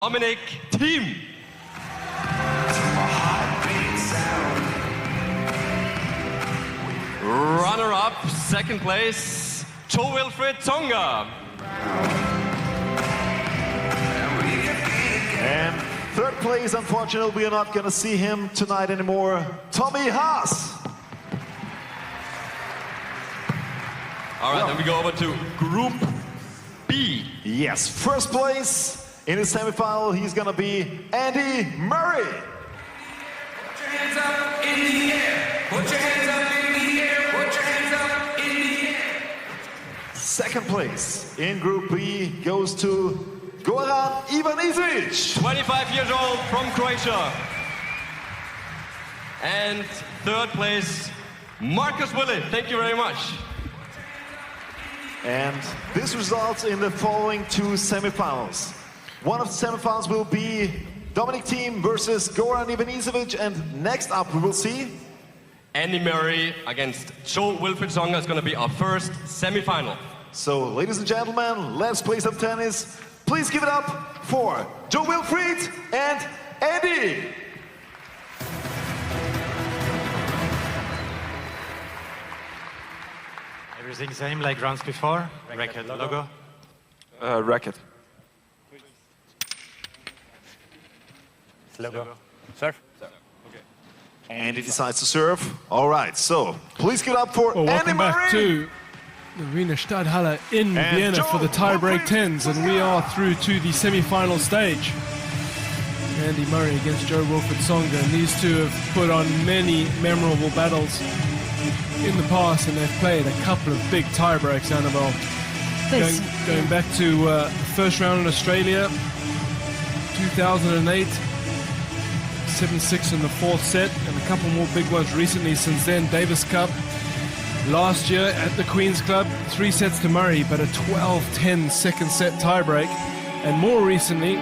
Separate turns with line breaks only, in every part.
Dominic Team. Runner-up, second place, Joe Wilfried Tsonga.
And third place, unfortunately, we are not going to see him tonight anymore, Tommy Haas.
All right, then we go over to Group B.
Yes, first place in the semifinal, he's going to be Andy Murray.
Put your hands up in the air. Put your hands up in the air. Put your hands up in the air.
Second place in Group B goes to Goran Ivanisevic.
25 years old from Croatia. And third place, Marcus Willi. Thank you very much.
And this results in the following two semifinals. One of the semifinals will be Dominic Team versus Goran Ivanisevic, and next up we will see
Andy Murray against Joe Wilfried Tsonga is going to be our first semifinal.
So, ladies and gentlemen, let's play some tennis. Please give it up for Joe Wilfried and Andy.
Everything same like rounds before? Racket logo?
Racket.
Logo. Serve?
Okay.
Andy decides to serve. All right, so please give it up for
Well,
Andy
welcome back
Murray.
to the Wiener Stadthalle in
And
Vienna
Joe
for the tiebreak
Wilfried
10s, and we are through to the semi-final stage. Andy Murray against Joe Wilfried Tsonga, and these two have put on many memorable battles in the past, and they've played a couple of big tiebreaks, Annabelle. Going back to the first round in Australia, 2008, 7-6 in the fourth set, and a couple more big ones recently since then. Davis Cup last year at the Queen's Club, 3 sets to Murray, but a 12-10 second set tiebreak. And more recently,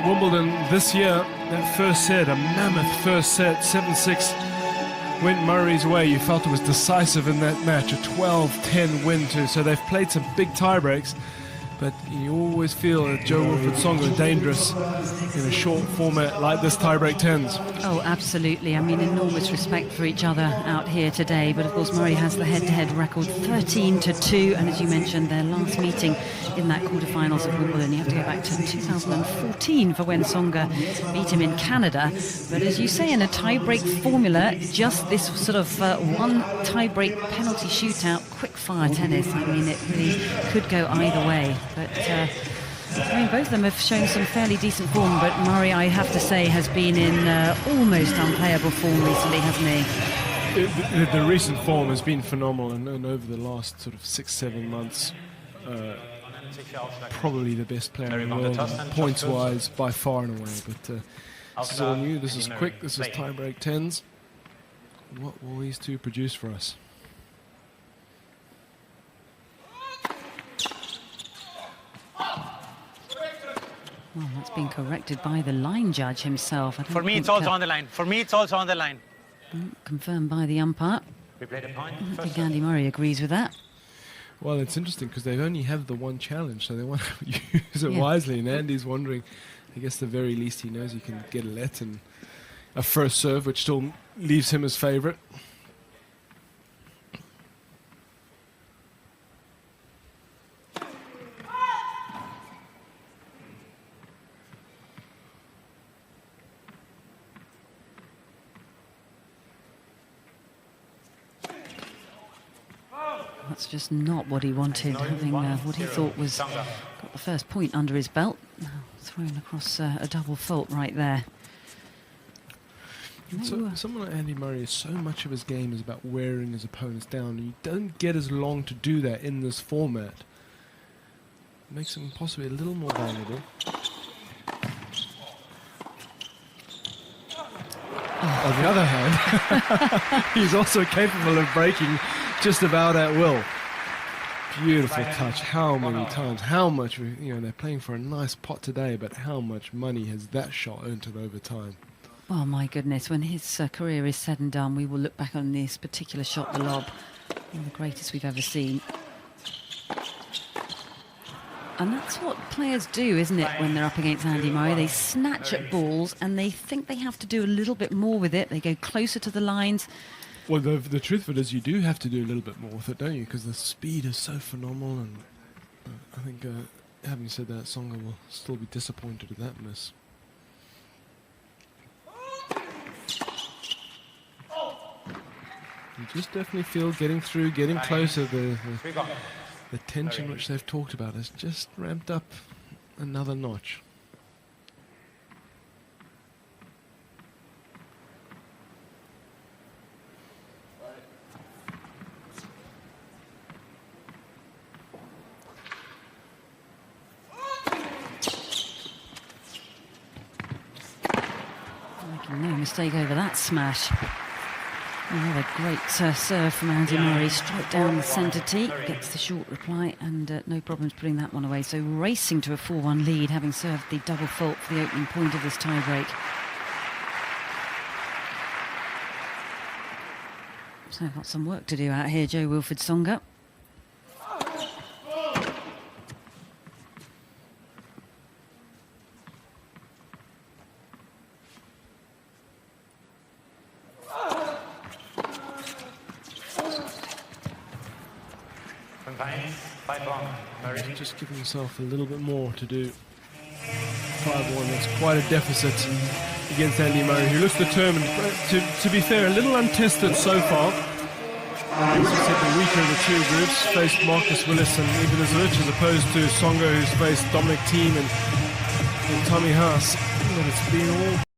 Wimbledon this year, that first set, a mammoth first set, 7-6, went Murray's way. You felt it was decisive in that match, a 12-10 win too. So they've played some big tiebreaks, but you always feel that Joe Wilfried Tsonga is dangerous in a short format like this tiebreak 10s.
Oh, absolutely. I mean, enormous respect for each other out here today. But of course, Murray has the head-to-head record 13-2. And as you mentioned, their last meeting in that quarterfinals of Wimbledon, you have to go back to 2014 for when Tsonga beat him in Canada. But as you say, in a tiebreak formula, just this sort of one tiebreak penalty shootout, quick-fire tennis. I mean, it really could go either way. But I mean, both of them have shown some fairly decent form, but Murray, I have to say, has been in almost unplayable form recently, hasn't he?
The recent form has been phenomenal, and over the last sort of 6-7 months, probably the best player in the world, points-wise, by far and away. But this is all new, this is quick, this is tiebreak 10s. What will these two produce for us?
Well, that's been corrected by the line judge himself.
For me, it's also on the line. For me, it's also on the line.
Confirmed by the umpire.
We played a point.
I think Andy Murray agrees with that.
Well, it's interesting because they only have the one challenge, so they want to use it wisely. And Andy's wondering, I guess the very least he knows he can get a let and a first serve, which still leaves him as favourite.
That's just not what he wanted, having what he thought was got the first point under his belt. Now thrown across a double fault right there.
So, someone like Andy Murray, so much of his game is about wearing his opponents down. You don't get as long to do that in this format. It makes him possibly a little more vulnerable. On the other hand, he's also capable of breaking just about at will. Beautiful touch. How many times, how much, you know, they're playing for a nice pot today, but how much money has that shot earned him over time?
Oh my goodness, when his career is said and done, we will look back on this particular shot, the lob, one of the greatest we've ever seen. And that's what players do, isn't it, when they're up against Andy Murray? They snatch at balls and they think they have to do a little bit more with it. They go closer to the lines.
Well, the truth of it is you do have to do a little bit more with it, don't you? Because the speed is so phenomenal, and I think, having said that, Songa will still be disappointed with that miss. You just definitely feel getting through, getting closer, the tension which they've talked about has just ramped up another notch.
Making no mistake over that smash. Another great serve from Andy Murray, straight down the centre tee, gets the short reply, and no problems putting that one away. So racing to a 4-1 lead, having served the double fault for the opening point of this tie-break. So got some work to do out here, Jo-Wilfried Tsonga.
Just giving himself a little bit more to do. 5-1, that's quite a deficit against Andy Murray, who looks determined. To be fair, a little untested so far. As you said, the weaker of the two groups faced Marcus Willis and Ivanisevic, as opposed to Songa, who's faced Dominic Thiem and Tommy Haas. But it's been all